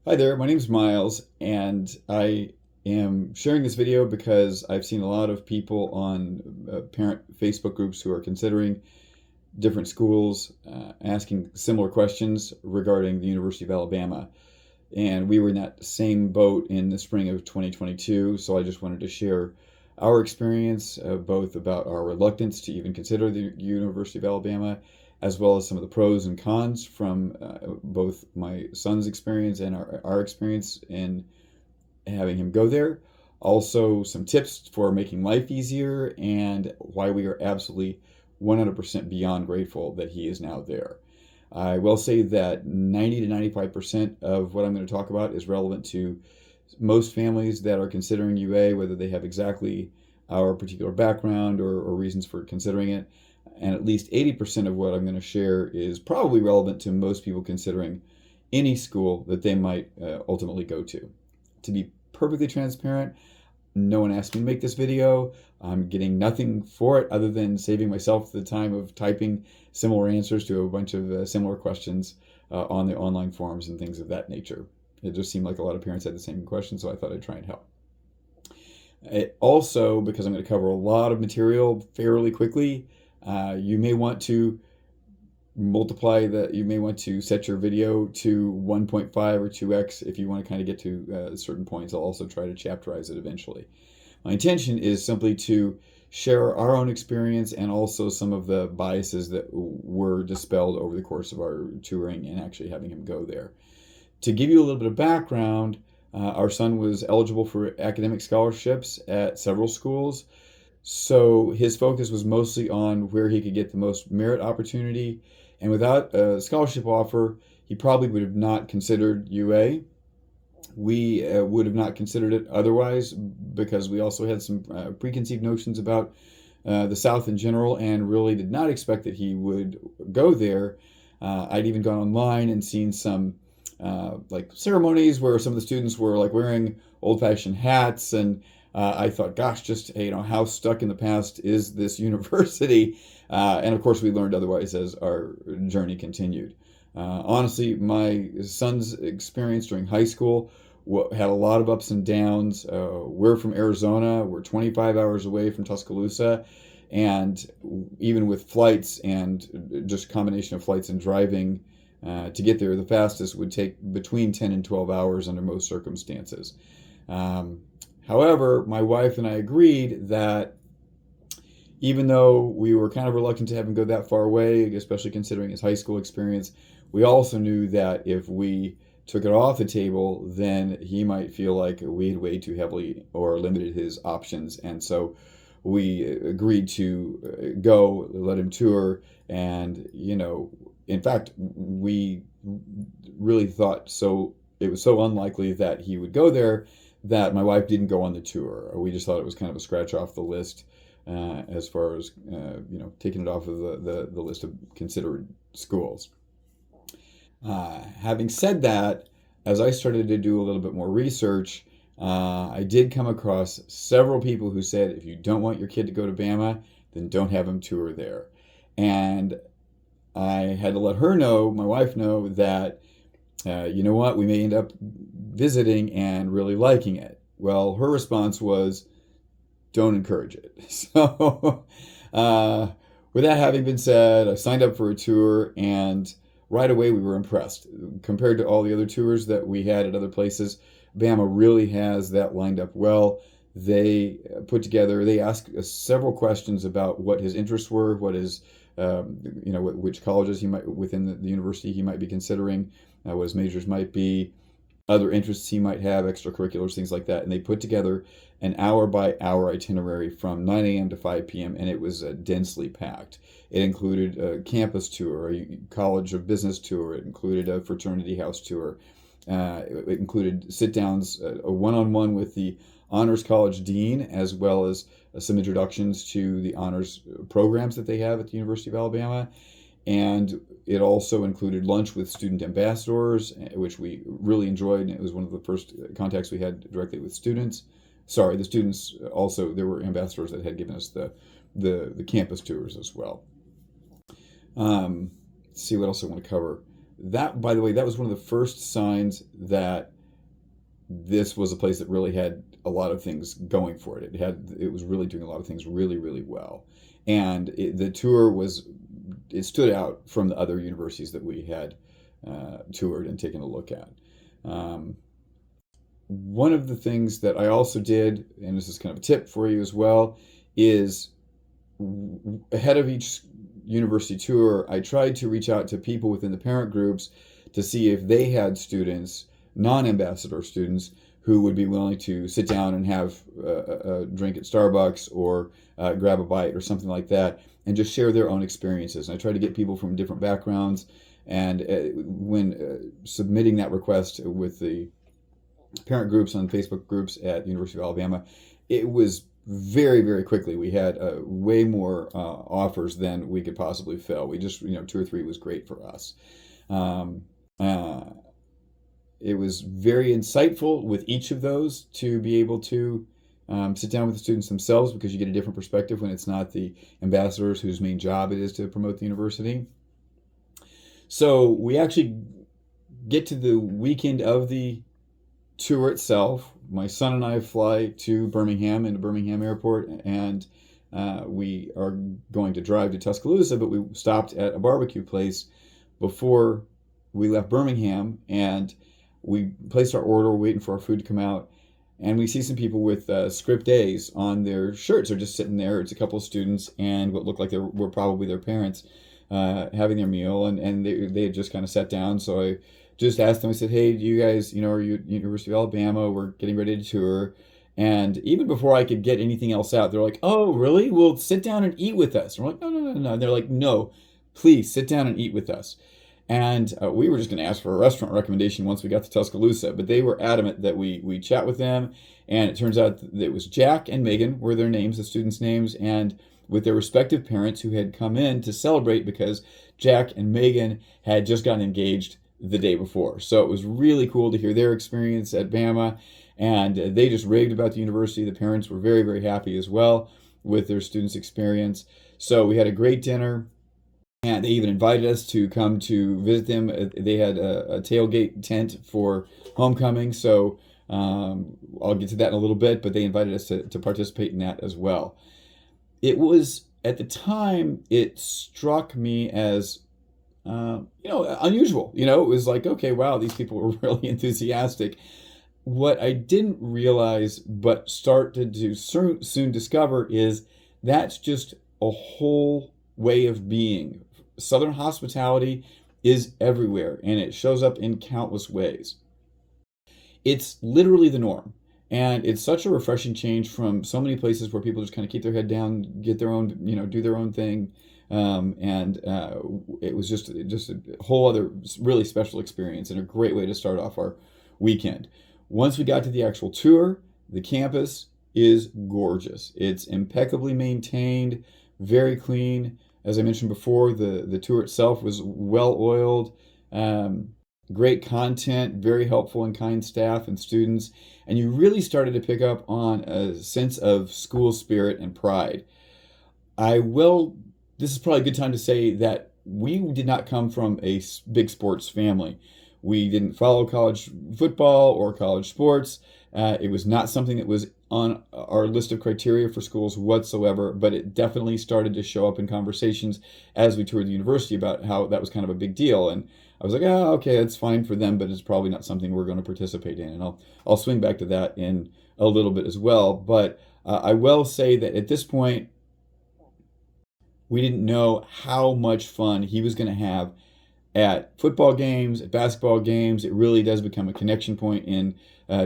Hi there, my name is Miles, and I am sharing this video because I've seen a lot of people on parent Facebook groups who are considering different schools, asking similar questions regarding the University of Alabama. And we were in that same boat in the spring of 2022, so I just wanted to share our experience, both about our reluctance to even consider the University of Alabama, as well as some of the pros and cons from both my son's experience and our experience in having him go there. Also, some tips for making life easier and why we are absolutely 100% beyond grateful that he is now there. I will say that 90 to 95% of what I'm going to talk about is relevant to most families that are considering UA, whether they have exactly our particular background or reasons for considering it. And at least 80% of what I'm going to share is probably relevant to most people considering any school that they might ultimately go to. To be perfectly transparent, no one asked me to make this video. I'm getting nothing for it other than saving myself the time of typing similar answers to a bunch of similar questions on the online forums and things of that nature. It just seemed like a lot of parents had the same questions, so I thought I'd try and help. It also, because I'm going to cover a lot of material fairly quickly, you may want to you may want to set your video to 1.5 or 2x if you want to kind of get to certain points. I'll also try to chapterize it eventually. My intention is simply to share our own experience and also some of the biases that were dispelled over the course of our touring and actually having him go there. To give you a little bit of background, our son was eligible for academic scholarships at several schools. So his focus was mostly on where he could get the most merit opportunity. And without a scholarship offer, he probably would have not considered UA. We would have not considered it otherwise because we also had some preconceived notions about the South in general and really did not expect that he would go there. I'd even gone online and seen some like ceremonies where some of the students were like wearing old-fashioned hats, and I thought, gosh, just hey, how stuck in the past is this university? And of course, we learned otherwise as our journey continued. Honestly, my son's experience during high school had a lot of ups and downs. We're from Arizona. We're 25 hours away from Tuscaloosa. And even with flights and just combination of flights and driving to get there, the fastest would take between 10 and 12 hours under most circumstances. However, my wife and I agreed that even though we were kind of reluctant to have him go that far away, especially considering his high school experience, we also knew that if we took it off the table, then he might feel like we had weighed too heavily or limited his options. And so we agreed to go, let him tour. And, in fact, we really thought so. It was so unlikely that he would go there that my wife didn't go on the tour. We just thought it was kind of a scratch off the list as far as taking it off of the list of considered schools. Having said that, as I started to do a little bit more research, I did come across several people who said if you don't want your kid to go to Bama, then don't have him tour there. And I had to let her know, my wife know, that you know what, we may end up visiting and really liking it. Well, her response was, don't encourage it. So, with that having been said, I signed up for a tour, and right away we were impressed. Compared to all the other tours that we had at other places, Bama really has that lined up well. They asked us several questions about what his interests were, what his, which colleges he might, within the university he might be considering, what his majors might be, other interests he might have, extracurriculars, things like that. And they put together an hour by hour itinerary from 9 a.m. to 5 p.m. and it was densely packed. It included a campus tour, a college of business tour. It included a fraternity house tour. It included sit downs, a one-on-one with the honors college dean, as well as some introductions to the honors programs that they have at the University of Alabama. And it also included lunch with student ambassadors, which we really enjoyed. And it was one of the first contacts we had directly with students. Sorry, the students also, there were ambassadors that had given us the campus tours as well. Let's see what else I want to cover. that, by the way, that was one of the first signs that this was a place that really had a lot of things going for it. It was really doing a lot of things really, really well. And the tour it stood out from the other universities that we had toured and taken a look at. One of the things that I also did, and this is kind of a tip for you as well, is ahead of each university tour, I tried to reach out to people within the parent groups to see if they had students, non-ambassador students, who would be willing to sit down and have a drink at Starbucks or grab a bite or something like that, and just share their own experiences. And I tried to get people from different backgrounds, and when submitting that request with the parent groups on Facebook groups at the University of Alabama, it was very, very quickly. We had way more offers than we could possibly fill. We just, 2 or 3 was great for us. It was very insightful with each of those to be able to sit down with the students themselves, because you get a different perspective when it's not the ambassadors whose main job it is to promote the university. So we actually get to the weekend of the tour itself. My son and I fly to Birmingham, into Birmingham Airport, and we are going to drive to Tuscaloosa, but we stopped at a barbecue place before we left Birmingham, and we placed our order, waiting for our food to come out, and we see some people with script A's on their shirts. They're just sitting there. It's a couple of students and what looked like were probably their parents having their meal, and they had just kind of sat down. So I just asked them, I said, hey, do you guys, are you at University of Alabama? We're getting ready to tour. And even before I could get anything else out, they're like, oh, really? Well, sit down and eat with us. And we're like, no. And they're like, no, please sit down and eat with us. And we were just going to ask for a restaurant recommendation once we got to Tuscaloosa, but they were adamant that we chat with them. And it turns out that it was Jack and Megan were their names, the students' names, and with their respective parents who had come in to celebrate because Jack and Megan had just gotten engaged the day before. So it was really cool to hear their experience at Bama, and they just raved about the university. The parents were very, very happy as well with their students' experience. So we had a great dinner, and they even invited us to come to visit them. They had a tailgate tent for homecoming, so I'll get to that in a little bit, but they invited us to participate in that as well. It was, at the time, it struck me as unusual. It was like, okay, wow, these people were really enthusiastic. What I didn't realize, but started to soon discover, is that's just a whole way of being. Southern hospitality is everywhere, and it shows up in countless ways. It's literally the norm. And it's such a refreshing change from so many places where people just kind of keep their head down, get their own, do their own thing. It was just a whole other really special experience, and a great way to start off our weekend. Once we got to the actual tour, the campus is gorgeous. It's impeccably maintained, very clean. As I mentioned before, the tour itself was well oiled. Great content, very helpful and kind staff and students, and you really started to pick up on a sense of school spirit and pride. This is probably a good time to say that we did not come from a big sports family. We didn't follow college football or college sports. It was not something that was on our list of criteria for schools whatsoever, but it definitely started to show up in conversations as we toured the university about how that was kind of a big deal. And I was like, oh, okay, that's fine for them, but it's probably not something we're going to participate in. And I'll swing back to that in a little bit as well. But I will say that at this point, we didn't know how much fun he was going to have at football games, at basketball games. It really does become a connection point in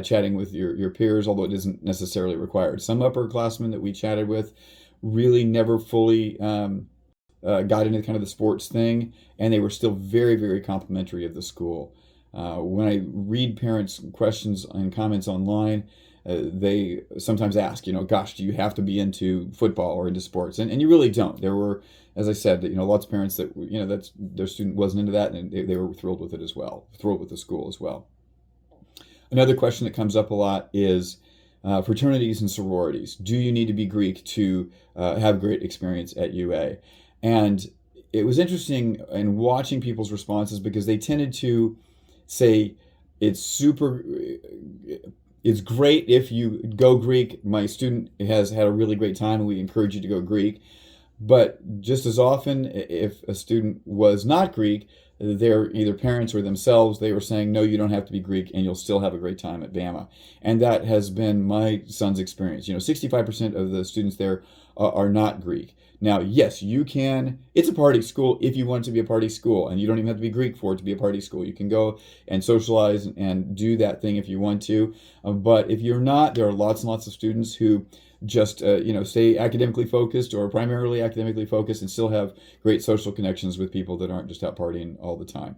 chatting with your peers, although it isn't necessarily required. Some upperclassmen that we chatted with really never fully got into kind of the sports thing, and they were still very, very complimentary of the school. When I read parents' questions and comments online, they sometimes ask, gosh, do you have to be into football or into sports? And you really don't. There were, as I said, lots of parents that, that's their student wasn't into that, and they were thrilled with it as well, thrilled with the school as well. Another question that comes up a lot is fraternities and sororities. Do you need to be Greek to have great experience at UA? And it was interesting in watching people's responses because they tended to say it's super, it's great if you go Greek. My student has had a really great time and we encourage you to go Greek. But just as often, if a student was not Greek, their either parents or themselves, they were saying, no, you don't have to be Greek and you'll still have a great time at Bama. And that has been my son's experience. 65% of the students there are not Greek. Now, yes, you can, it's a party school if you want it to be a party school, and you don't even have to be Greek for it to be a party school. You can go and socialize and do that thing if you want to. But if you're not, there are lots and lots of students who just stay academically focused or primarily academically focused and still have great social connections with people that aren't just out partying all the time.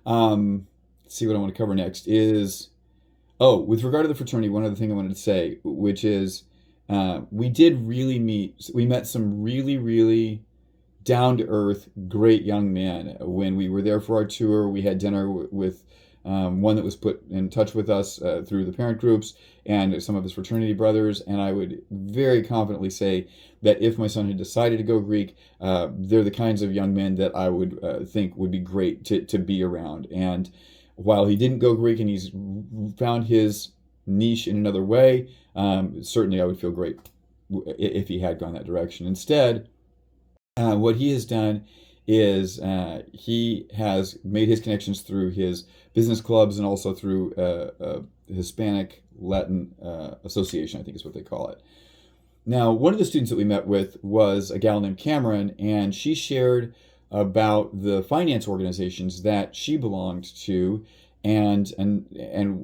Let's see what I want to cover next is, with regard to the fraternity, one other thing I wanted to say, which is we met some really, really down-to-earth, great young men. When we were there for our tour, we had dinner with one that was put in touch with us through the parent groups and some of his fraternity brothers, and I would very confidently say that if my son had decided to go Greek, they're the kinds of young men that I would think would be great to be around. And while he didn't go Greek and he's found his niche in another way, certainly I would feel great if he had gone that direction. Instead, what he has done is he has made his connections through his business clubs and also through Hispanic Latin Association, I think is what they call it. Now, one of the students that we met with was a gal named Cameron, and she shared about the finance organizations that she belonged to, and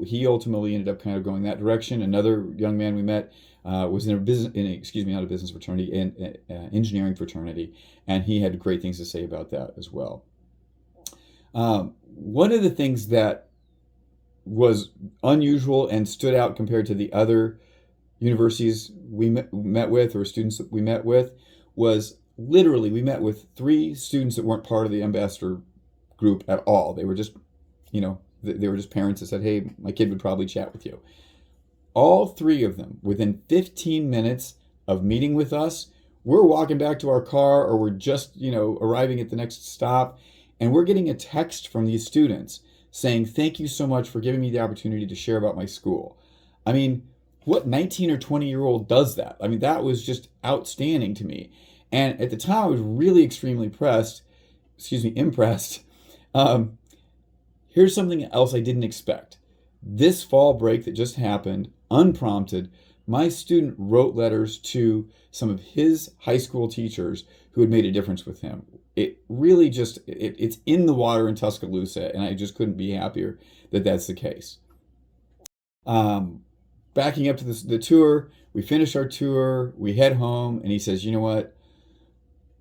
he ultimately ended up kind of going that direction. Another young man we met was in not a business fraternity, in engineering fraternity, and he had great things to say about that as well. One of the things that was unusual and stood out compared to the other universities we met with, or students that we met with, was literally we met with 3 students that weren't part of the ambassador group at all. They were just, they were just parents that said, hey, my kid would probably chat with you. All 3 of them, within 15 minutes of meeting with us, we're walking back to our car, or we're just, arriving at the next stop, and we're getting a text from these students saying, thank you so much for giving me the opportunity to share about my school. I mean, what 19 or 20-year-old does that? I mean, that was just outstanding to me. And at the time, I was really extremely impressed. Here's something else I didn't expect. This fall break that just happened, unprompted, my student wrote letters to some of his high school teachers who had made a difference with him. It really just, it's in the water in Tuscaloosa, and I just couldn't be happier that that's the case. Backing up to the tour, we finish our tour, we head home, and he says, you know what?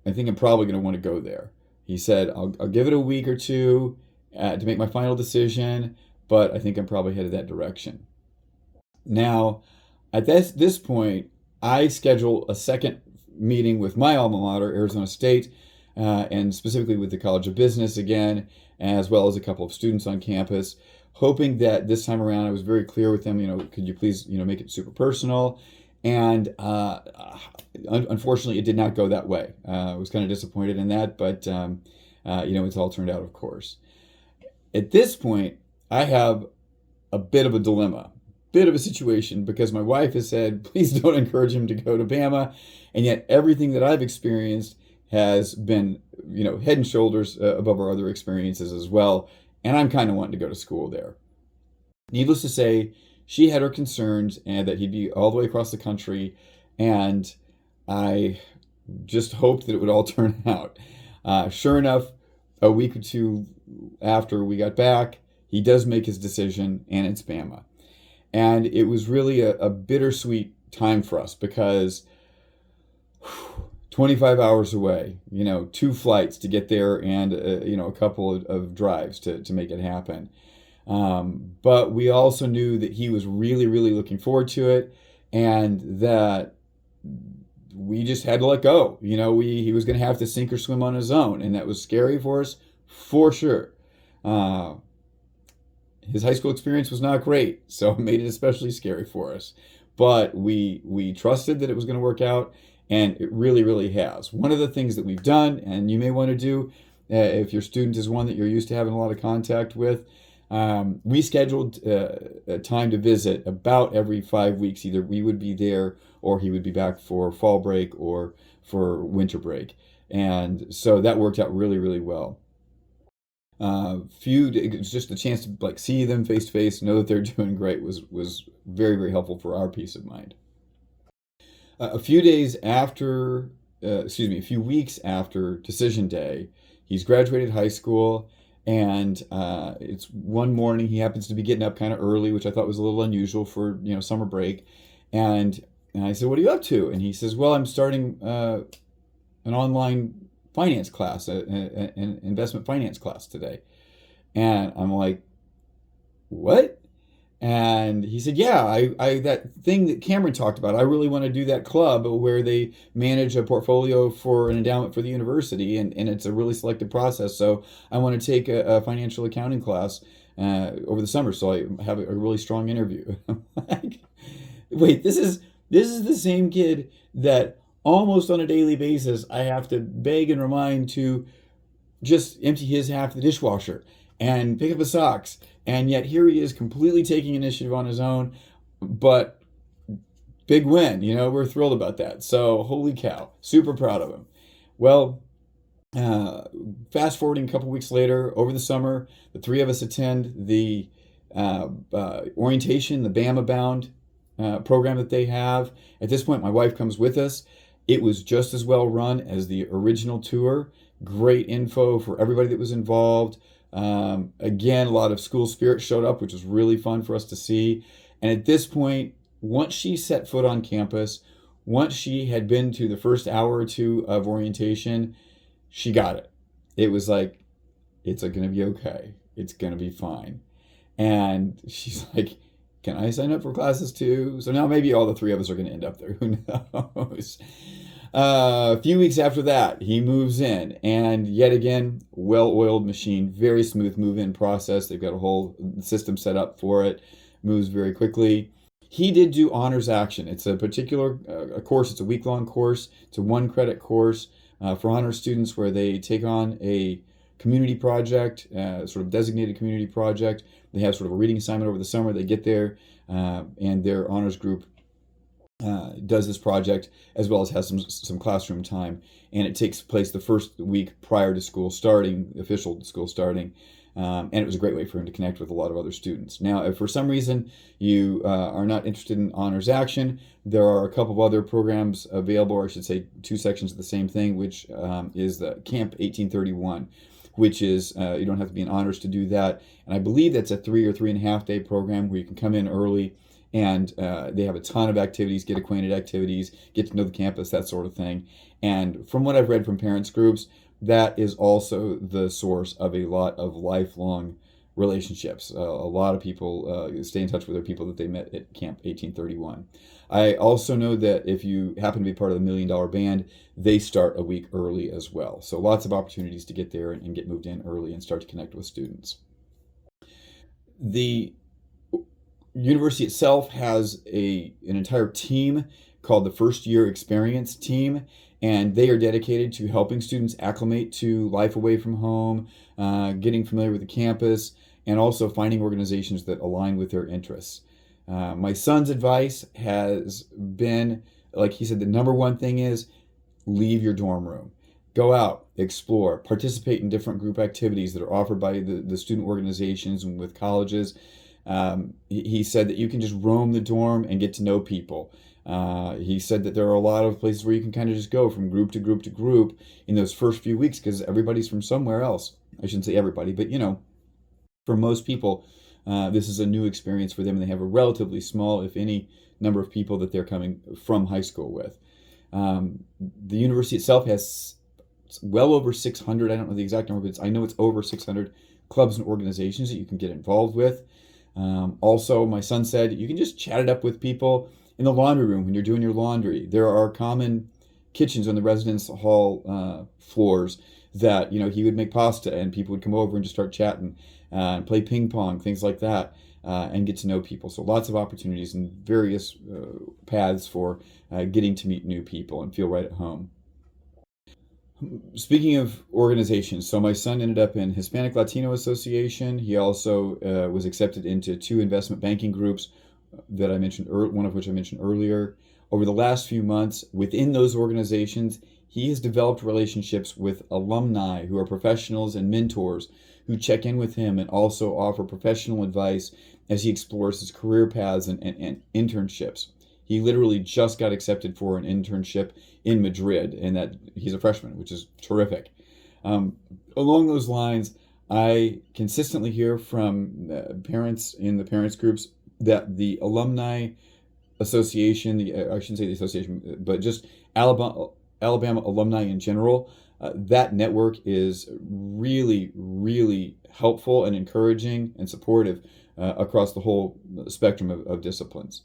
I think I'm probably going to want to go there. He said, I'll give it a week or two to make my final decision, but I think I'm probably headed that direction. Now, at this point, I schedule a second meeting with my alma mater, Arizona State, and specifically with the College of Business again, as well as a couple of students on campus, hoping that this time around I was very clear with them, could you please, make it super personal? And unfortunately, it did not go that way. I was kind of disappointed in that, but, it's all turned out, of course. At this point, I have a bit of a dilemma, bit of a situation, because my wife has said, please don't encourage him to go to Bama. And yet everything that I've experienced has been, head and shoulders above our other experiences as well. And I'm kind of wanting to go to school there. Needless to say, she had her concerns and that he'd be all the way across the country. And I just hoped that it would all turn out. Sure enough, a week or two after we got back, he does make his decision, and it's Bama. And it was really a bittersweet time for us because 25 hours away, 2 flights to get there and, a couple of drives to make it happen. But we also knew that he was really, really looking forward to it, and that we just had to let go. He was going to have to sink or swim on his own, and that was scary for us, for sure. His high school experience was not great, so it made it especially scary for us. But we trusted that it was going to work out, And it really, really has. One of the things that we've done, and you may want to do, if your student is one that you're used to having a lot of contact with, we scheduled a time to visit about every 5 weeks. Either we would be there or he would be back for fall break or for winter break. And so that worked out really, really well. It's just a chance to like see them face to face, know that they're doing great was very, very helpful for our peace of mind. A few days after, a few weeks after decision day, he's graduated high school, and it's one morning. He happens to be getting up kind of early, which I thought was a little unusual for summer break. And I said, "What are you up to?" And he says, "Well, I'm starting an online finance class, an investment finance class today." And I'm like, "What?" And he said, "Yeah, I that thing that Cameron talked about. I really want to do that club where they manage a portfolio for an endowment for the university, and it's a really selective process. So I want to take a financial accounting class over the summer, so I have a really strong interview." I'm like, wait, this is the same kid that almost on a daily basis I have to beg and remind to just empty his half of the dishwasher and pick up his socks. And yet here he is completely taking initiative on his own. But big win, we're thrilled about that. So holy cow, super proud of him. Well, fast forwarding a couple weeks later, over the summer, the three of us attend the orientation, the Bama Bound program that they have. At this point, my wife comes with us. It was just as well run as the original tour. Great info for everybody that was involved. Again, a lot of school spirit showed up, which was really fun for us to see. And at this point, once she set foot on campus, once she had been to the first hour or two of orientation, she got it. It was like, it's going to be okay. It's going to be fine. And she's like, "Can I sign up for classes too?" So now maybe all the three of us are going to end up there. Who knows? A few weeks after that, he moves in, and yet again, well-oiled machine, very smooth move-in process. They've got a whole system set up for it. Moves very quickly. He did do honors action. It's a particular a course. It's a week-long course. It's a one-credit course for honors students where they take on a community project, sort of designated community project. They have sort of a reading assignment over the summer. They get there, and their honors group does this project, as well as has some classroom time. And it takes place the first week prior to school starting, official school starting. And it was a great way for him to connect with a lot of other students. Now, if for some reason you are not interested in honors action, there are a couple of other programs available, or I should say two sections of the same thing, which is the Camp 1831, which is, you don't have to be in honors to do that. And I believe that's a 3 or 3.5 day program where you can come in early, and they have a ton of activities, get acquainted activities, get to know the campus, that sort of thing. And from what I've read from parents groups, that is also the source of a lot of lifelong relationships. A lot of people stay in touch with their people that they met at Camp 1831. I also know that if you happen to be part of the $1 Million Band, they start a week early as well. So lots of opportunities to get there and get moved in early and start to connect with students. The university itself has an entire team called the First Year Experience Team, and they are dedicated to helping students acclimate to life away from home, getting familiar with the campus, and also finding organizations that align with their interests. My son's advice has been, like he said, the number one thing is leave your dorm room. Go out, explore, participate in different group activities that are offered by the student organizations and with colleges. He said that you can just roam the dorm and get to know people. He said that there are a lot of places where you can kind of just go from group to group to group in those first few weeks because everybody's from somewhere else. I shouldn't say everybody, but for most people, this is a new experience for them, and they have a relatively small, if any, number of people that they're coming from high school with. The university itself has well over 600, I don't know the exact number, but I know it's over 600 clubs and organizations that you can get involved with. Also, my son said you can just chat it up with people in the laundry room when you're doing your laundry. There are common kitchens on the residence hall floors that he would make pasta and people would come over and just start chatting and play ping pong, things like that. and get to know people. So lots of opportunities and various paths for getting to meet new people and feel right at home. Speaking of organizations, so my son ended up in Hispanic Latino Association. He also was accepted into 2 investment banking groups that I mentioned, one of which I mentioned earlier. Over the last few months, within those organizations, he has developed relationships with alumni who are professionals and mentors who check in with him and also offer professional advice as he explores his career paths and internships. He literally just got accepted for an internship in Madrid, and that he's a freshman, which is terrific. Along those lines, I consistently hear from parents in the parents groups that the Alumni Association, I shouldn't say the association, but just Alabama alumni in general, that network is really, really helpful and encouraging and supportive across the whole spectrum of disciplines.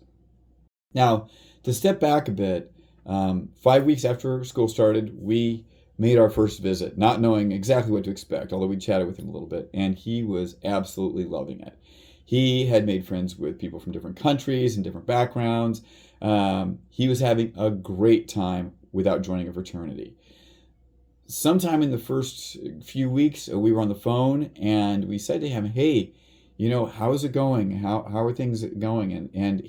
Now, to step back a bit, 5 weeks after school started, we made our first visit, not knowing exactly what to expect, although we chatted with him a little bit, and he was absolutely loving it. He had made friends with people from different countries and different backgrounds. He was having a great time without joining a fraternity. Sometime in the first few weeks, we were on the phone and we said to him, "Hey, how's it going? How are things going?" And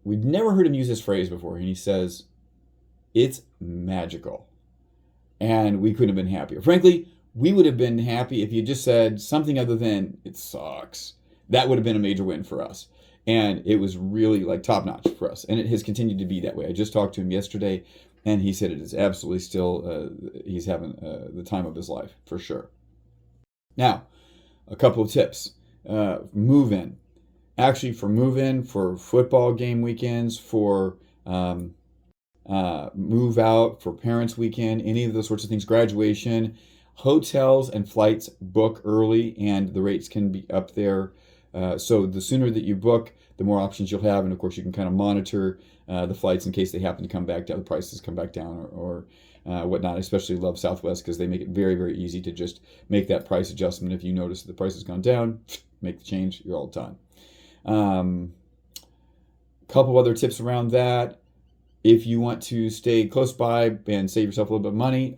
we'd never heard him use this phrase before, and he says, "It's magical." And we couldn't have been happier. Frankly, we would have been happy if you just said something other than "it sucks." That would have been a major win for us. And it was really like top notch for us. And it has continued to be that way. I just talked to him yesterday, and he said it is absolutely still, he's having the time of his life, for sure. Now, a couple of tips. Move in. Actually, for move in, for football game weekends, for move out, for parents' weekend, any of those sorts of things, graduation, hotels and flights book early, and the rates can be up there. So the sooner that you book, the more options you'll have, and of course you can kind of monitor the flights in case they happen to come back down, the prices come back down or whatnot. I especially love Southwest because they make it very, very easy to just make that price adjustment. If you notice that the price has gone down, make the change, you're all done. Couple other tips around that. If you want to stay close by and save yourself a little bit of money,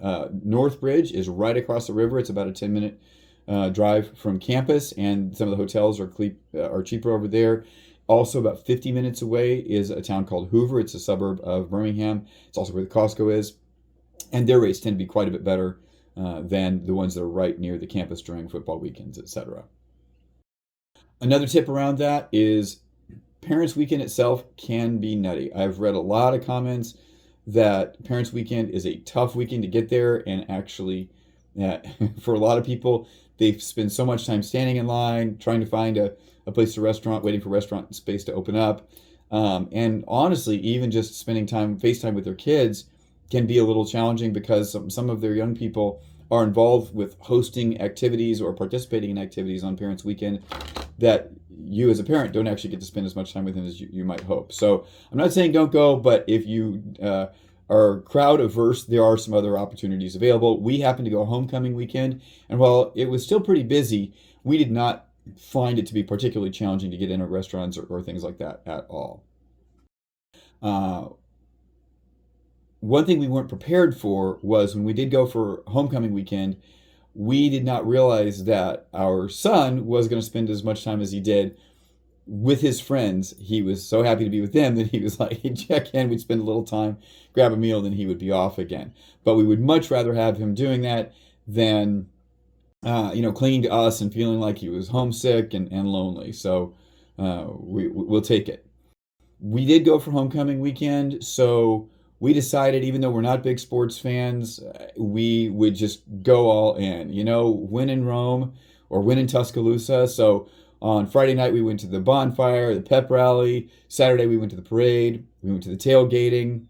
Northbridge is right across the river. It's about a 10-minute drive from campus, and some of the hotels are cheaper over there. Also, about 50 minutes away is a town called Hoover. It's a suburb of Birmingham. It's also where the Costco is, and their rates tend to be quite a bit better than the ones that are right near the campus during football weekends, etc. Another tip around that is Parents Weekend itself can be nutty. I've read a lot of comments that Parents Weekend is a tough weekend to get there, and actually, for a lot of people, they spend so much time standing in line, trying to find a place to restaurant, waiting for restaurant space to open up. And honestly, even just spending FaceTime with their kids can be a little challenging because some of their young people are involved with hosting activities or participating in activities on Parents Weekend that you as a parent don't actually get to spend as much time with them as you might hope. So I'm not saying don't go, but if you are crowd averse, there are some other opportunities available. We happened to go homecoming weekend, and while it was still pretty busy, we did not find it to be particularly challenging to get into restaurants or things like that at all. One thing we weren't prepared for was when we did go for homecoming weekend, we did not realize that our son was going to spend as much time as he did with his friends. He was so happy to be with them that he was like, he'd check in, we'd spend a little time, grab a meal, then he would be off again. But we would much rather have him doing that than clinging to us and feeling like he was homesick and lonely. So we'll take it. We did go for homecoming weekend, so we decided, even though we're not big sports fans, we would just go all in. Win in Rome or win in Tuscaloosa. So on Friday night, we went to the bonfire, the pep rally. Saturday, we went to the parade. We went to the tailgating,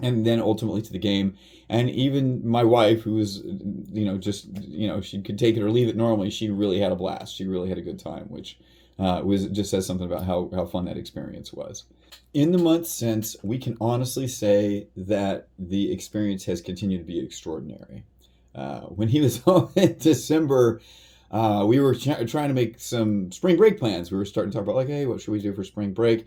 and then ultimately to the game. And even my wife, who was, she could take it or leave it normally, she really had a blast. She really had a good time, which just says something about how fun that experience was. In the months since, we can honestly say that the experience has continued to be extraordinary. When he was home in December, We were trying to make some spring break plans. We were starting to talk about like, hey, what should we do for spring break?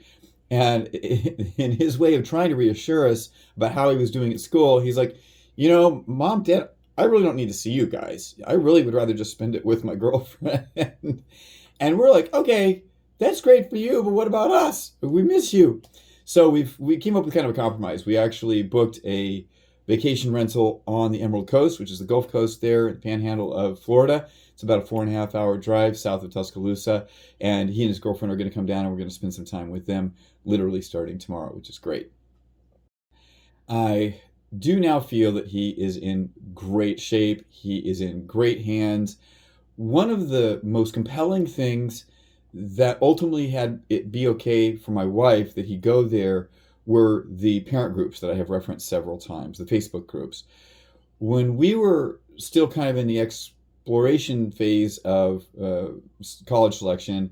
And in his way of trying to reassure us about how he was doing at school, he's like, Mom, Dad, I really don't need to see you guys. I really would rather just spend it with my girlfriend. And we're like, okay, that's great for you, but what about us? We miss you. So we came up with kind of a compromise. We actually booked a vacation rental on the Emerald Coast, which is the Gulf Coast there, the Panhandle of Florida. It's about a 4.5 hour drive south of Tuscaloosa, and he and his girlfriend are going to come down, and we're going to spend some time with them, literally starting tomorrow, which is great. I do now feel that he is in great shape. He is in great hands. One of the most compelling things that ultimately had it be okay for my wife that he go there were the parent groups that I have referenced several times, the Facebook groups. When we were still kind of in the exploration phase of college selection,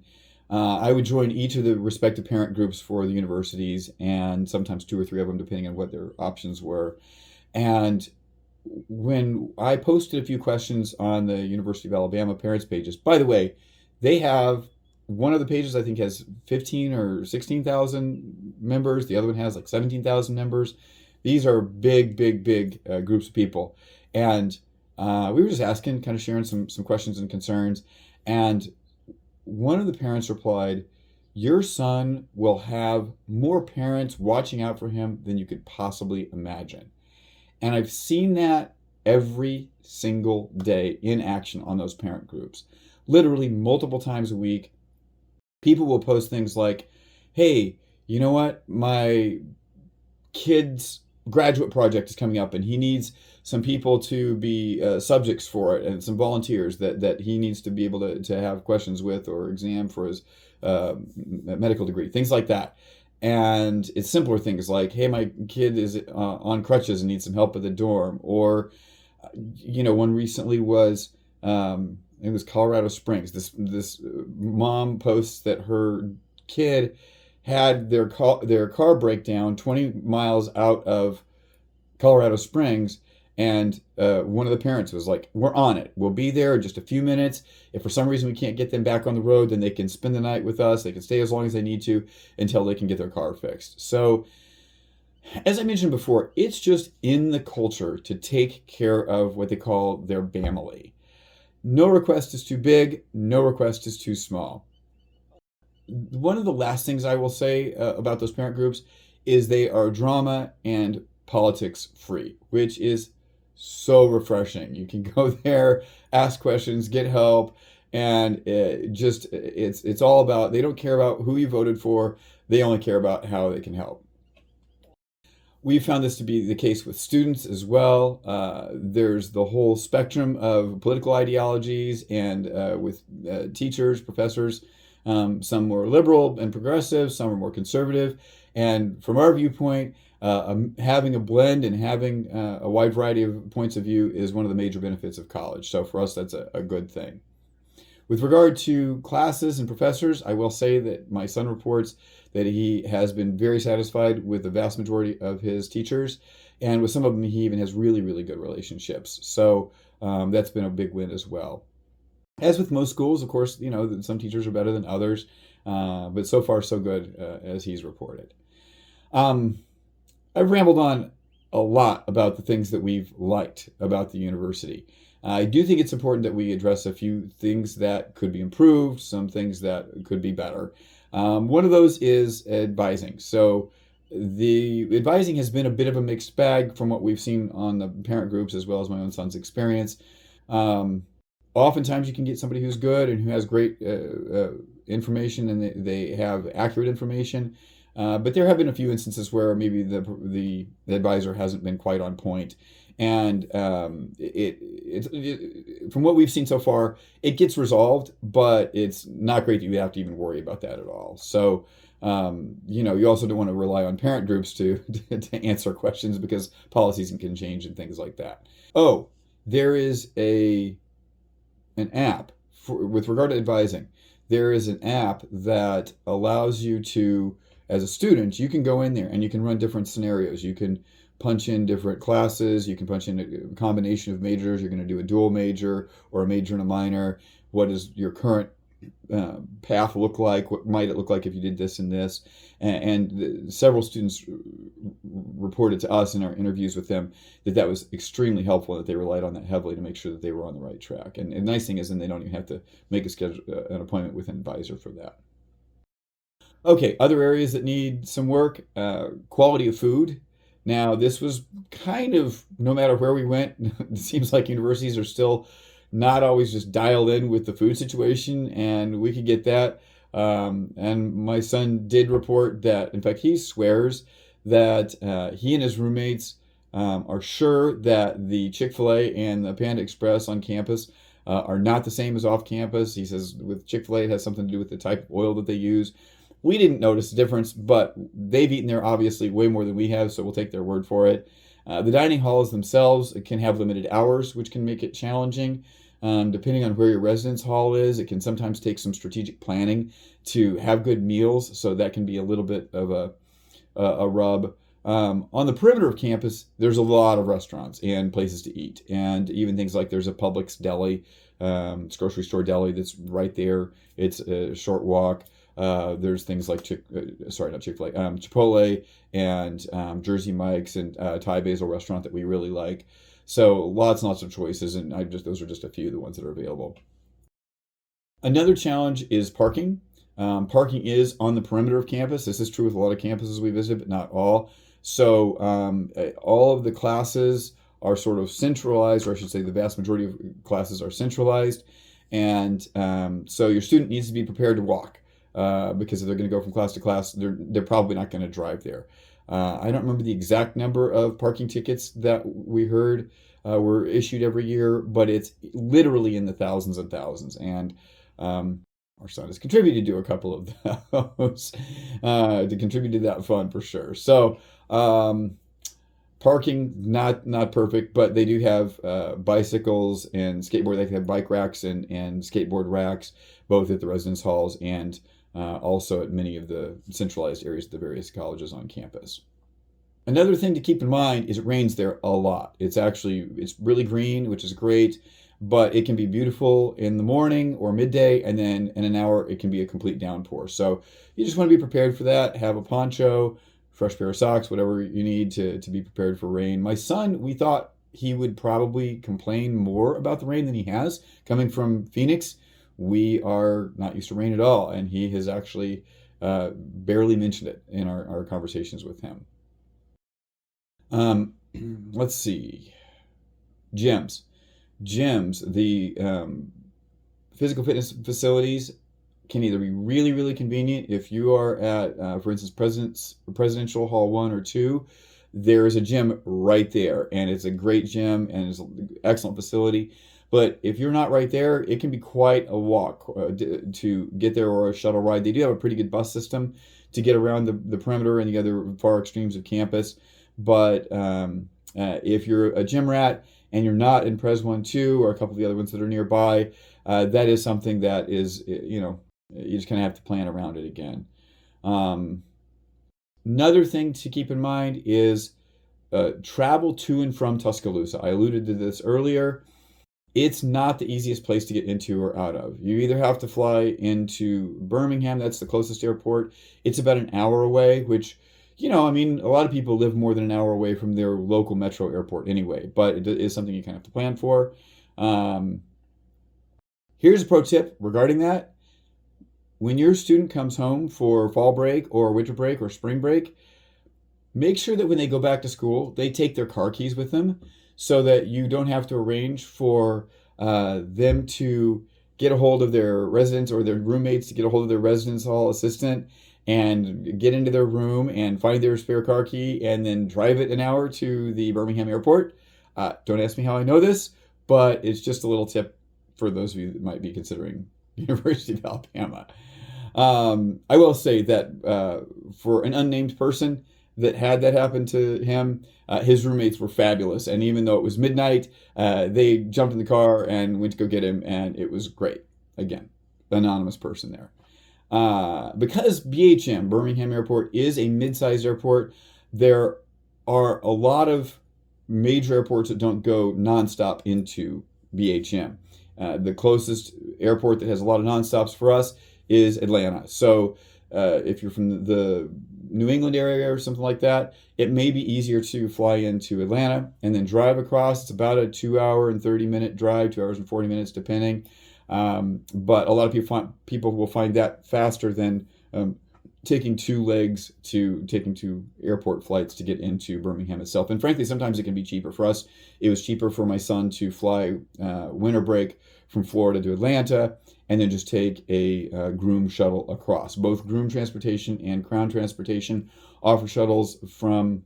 I would join each of the respective parent groups for the universities, and sometimes two or three of them, depending on what their options were. And when I posted a few questions on the University of Alabama parents pages, by the way, they have one of the pages I think has 15 or 16,000 members. The other one has like 17,000 members. These are big, big, big groups of people. And we were just asking, kind of sharing some questions and concerns. And one of the parents replied, your son will have more parents watching out for him than you could possibly imagine. And I've seen that every single day in action on those parent groups. Literally multiple times a week, people will post things like, hey, you know what? My kid's graduate project is coming up and he needs some people to be subjects for it and some volunteers that he needs to be able to have questions with or exam for his medical degree, things like that. And it's simpler things like, hey, my kid is on crutches and needs some help at the dorm. Or, one recently was, it was Colorado Springs. This mom posts that her kid had their car break down 20 miles out of Colorado Springs, and one of the parents was like, we're on it. We'll be there in just a few minutes. If for some reason we can't get them back on the road, then they can spend the night with us. They can stay as long as they need to until they can get their car fixed. So, as I mentioned before, it's just in the culture to take care of what they call their family. No request is too big. No request is too small. One of the last things I will say about those parent groups is they are drama and politics free, which is so refreshing. You can go there, ask questions, get help, and it's all about, they don't care about who you voted for. They only care about how they can help. We found this to be the case with students as well. There's the whole spectrum of political ideologies, and with teachers, professors, some more liberal and progressive, some are more conservative. And from our viewpoint, having a blend and having a wide variety of points of view is one of the major benefits of college. So for us, that's a good thing. With regard to classes and professors, I will say that my son reports that he has been very satisfied with the vast majority of his teachers, and with some of them he even has really, really good relationships. So that's been a big win as well. As with most schools, of course, some teachers are better than others, but so far so good, as he's reported. I've rambled on a lot about the things that we've liked about the university. I do think it's important that we address a few things that could be improved, some things that could be better. One of those is advising. So the advising has been a bit of a mixed bag from what we've seen on the parent groups as well as my own son's experience. Oftentimes you can get somebody who's good and who has great information, and they have accurate information. But there have been a few instances where maybe the advisor hasn't been quite on point. And from what we've seen so far, it gets resolved, but it's not great that you have to even worry about that at all. So, you also don't want to rely on parent groups to answer questions, because policies can change and things like that. Oh, there is an app with regard to advising. There is an app that allows you to, as a student, you can go in there and you can run different scenarios. You can punch in different classes. You can punch in a combination of majors. You're going to do a dual major or a major and a minor. what does your current path look like? What might it look like if you did this and this? And several students reported to us in our interviews with them that that was extremely helpful, that they relied on that heavily to make sure that they were on the right track. And the nice thing is then they don't even have to make an appointment with an advisor for that. Okay, other areas that need some work, quality of food. Now, this was kind of, no matter where we went, it seems like universities are still not always just dialed in with the food situation, and we could get that. And my son did report that, in fact, he swears that he and his roommates are sure that the Chick-fil-A and the Panda Express on campus are not the same as off campus. He says with Chick-fil-A, it has something to do with the type of oil that they use. We didn't notice the difference, but they've eaten there obviously way more than we have, so we'll take their word for it. The dining halls themselves can have limited hours, which can make it challenging. Depending on where your residence hall is, it can sometimes take some strategic planning to have good meals, so that can be a little bit of a rub. On the perimeter of campus, there's a lot of restaurants and places to eat, and even things like there's a Publix deli, it's a grocery store deli that's right there. It's a short walk. There's things like Chick-fil-A, Chipotle and Jersey Mike's and Thai Basil restaurant that we really like. So lots and lots of choices, and those are just a few of the ones that are available. Another challenge is parking. Parking is on the perimeter of campus. This is true with a lot of campuses we visit, but not all. So all of the classes are sort of centralized, or I should say the vast majority of classes are centralized. And so your student needs to be prepared to walk. Because if they're going to go from class to class, they're probably not going to drive there. I don't remember the exact number of parking tickets that we heard were issued every year, but it's literally in the thousands and thousands. And our son has contributed to a couple of those to contribute to that fund for sure. So parking not perfect, but they do have bicycles and skateboard. They can have bike racks and skateboard racks, both at the residence halls and also at many of the centralized areas of the various colleges on campus. Another thing to keep in mind is it rains there a lot. It's really green, which is great, but it can be beautiful in the morning or midday, and then in an hour it can be a complete downpour. So you just want to be prepared for that. Have a poncho, fresh pair of socks, whatever you need to be prepared for rain. My son, we thought he would probably complain more about the rain than he has. Coming from Phoenix, we are not used to rain at all, and he has actually barely mentioned it in our conversations with him. Let's see. Gyms. The physical fitness facilities can either be really, really convenient. If you are at, for instance, Presidential Hall 1 or 2, there is a gym right there, and it's a great gym, and it's an excellent facility. But if you're not right there, it can be quite a walk to get there, or a shuttle ride. They do have a pretty good bus system to get around the perimeter and the other far extremes of campus. But if you're a gym rat and you're not in Pres 1, 2, or a couple of the other ones that are nearby, that is something that is, you just kind of have to plan around it again. Another thing to keep in mind is travel to and from Tuscaloosa. I alluded to this earlier. It's not the easiest place to get into or out of. You either have to fly into Birmingham, that's the closest airport. It's about an hour away, which, a lot of people live more than an hour away from their local metro airport anyway, but it is something you kind of have to plan for. Here's a pro tip regarding that. When your student comes home for fall break or winter break or spring break, make sure that when they go back to school, they take their car keys with them, so that you don't have to arrange for them to get a hold of their residents, or their roommates to get a hold of their residence hall assistant and get into their room and find their spare car key and then drive it an hour to the Birmingham airport. Don't ask me how I know this, but it's just a little tip for those of you that might be considering University of Alabama. I will say that for an unnamed person that had that happen to him, his roommates were fabulous. And even though it was midnight, they jumped in the car and went to go get him, and it was great. Again, anonymous person there. Because BHM, Birmingham Airport, is a mid-sized airport, there are a lot of major airports that don't go nonstop into BHM. The closest airport that has a lot of nonstops for us is Atlanta. So if you're from the New England area or something like that, it may be easier to fly into Atlanta and then drive across. It's about a 2 hour and 30-minute drive, 2 hours and 40 minutes depending. But a lot of people will find that faster than taking taking two airport flights to get into Birmingham itself. And frankly, sometimes it can be cheaper. For us, it was cheaper for my son to fly winter break from Florida to Atlanta and then just take a Groom shuttle across. Both Groom Transportation and Crown Transportation offer shuttles from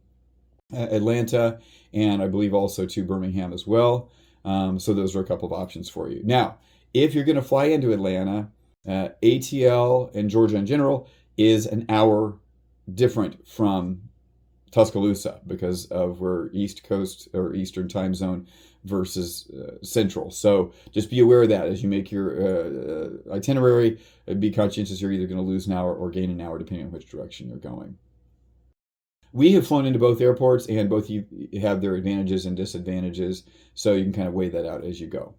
Atlanta and I believe also to Birmingham as well. So those are a couple of options for you. Now, if you're going to fly into Atlanta, ATL and Georgia in general is an hour different from Tuscaloosa because of where East Coast or Eastern time zone versus Central. So just be aware of that as you make your itinerary. Be conscientious you're either going to lose an hour or gain an hour depending on which direction you're going. We have flown into both airports and both have their advantages and disadvantages, so you can kind of weigh that out as you go.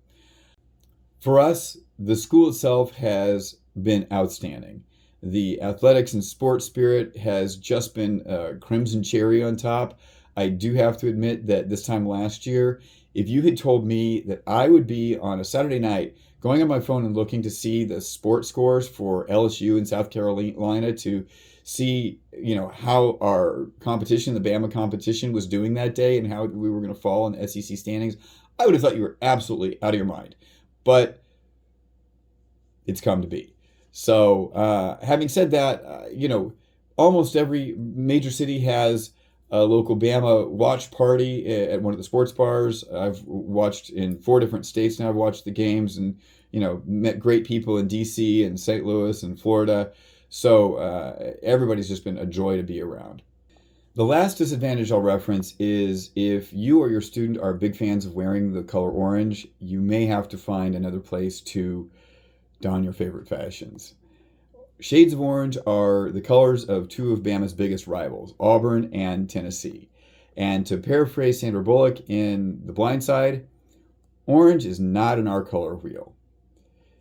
For us, the school itself has been outstanding. The athletics and sports spirit has just been a crimson cherry on top. I do have to admit that this time last year, if you had told me that I would be on a Saturday night going on my phone and looking to see the sports scores for LSU and South Carolina to see, how our competition, the Bama competition, was doing that day and how we were going to fall in the SEC standings, I would have thought you were absolutely out of your mind. But it's come to be. So having said that, almost every major city has a local Bama watch party at one of the sports bars. I've watched in 4 different states now. I've watched the games and, met great people in DC and St. Louis and Florida. So everybody's just been a joy to be around. The last disadvantage I'll reference is if you or your student are big fans of wearing the color orange, you may have to find another place to don your favorite fashions. Shades of orange are the colors of 2 of Bama's biggest rivals, Auburn and Tennessee. And to paraphrase Sandra Bullock in The Blind Side, orange is not in our color wheel.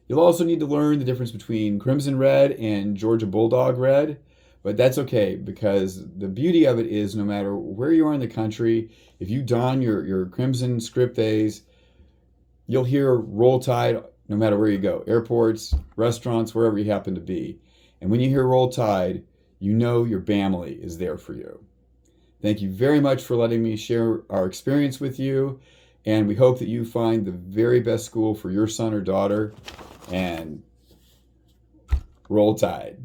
You'll also need to learn the difference between crimson red and Georgia Bulldog red, but that's okay because the beauty of it is no matter where you are in the country, if you don your crimson script A's, you'll hear Roll Tide no matter where you go, airports, restaurants, wherever you happen to be. And when you hear Roll Tide, you know your family is there for you. Thank you very much for letting me share our experience with you, and we hope that you find the very best school for your son or daughter, and Roll Tide.